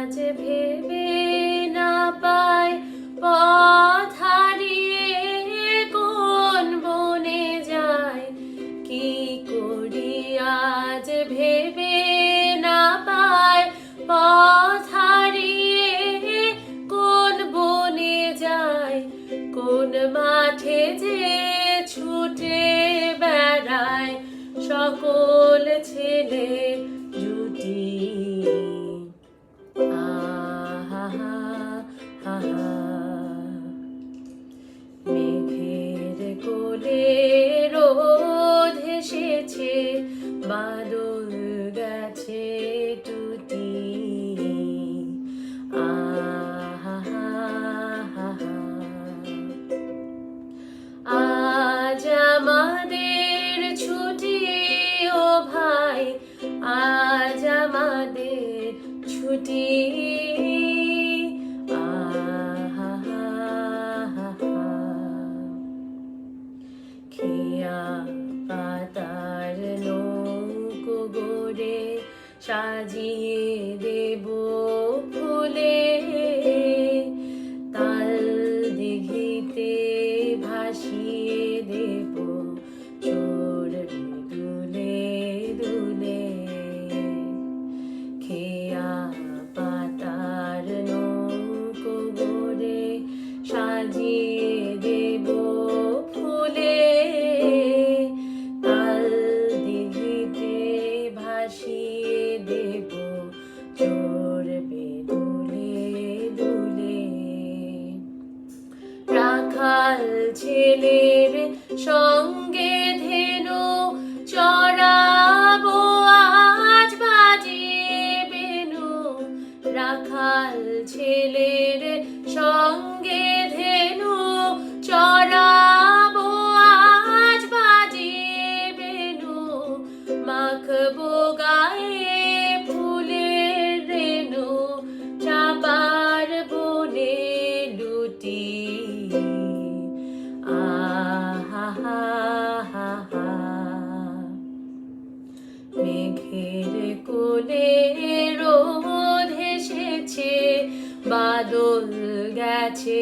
আজ ভেবে না পাই পথ হারিয়ে কোন বনে যায়, কি করি আজ ভেবে না পাই পথ হারিয়ে কোন বনে যায়, কোন মাঠে যে ছুটে বেড়ায় সকল ছেলে জুটি। মেঘের কোলে রোদ এসেছে, বাদল গেছে টুটি। আজ আমাদের ছুটি ও ভাই, আজ আমাদের ছুটি। খেয়া পাতার নৌকো গড়ে সাজিয়ে দেব ফুলে, তাল দিঘিতে ভাসিয়ে দেব চড়বে দুলে দুলে। খেয়া পাতার নৌকো গড়ে সাজিয়ে দেব ফুলে, তাল দিঘিতে ভাসিয়ে দেব চড়বে দুলে দুলে। রাখাল ছেলের সঙ্গে ধেনু চড়াবো আজ বাজিয়ে বেনু, রাখাল ছেলের সঙ্গে ধেনু চড়াবো আজ বাজিয়ে বেনু, মাখবো গায়ে ফুলের রেণু চাপার বনে লুটি। মেঘের কোলে রোদ এসেছে, বাদল গেছে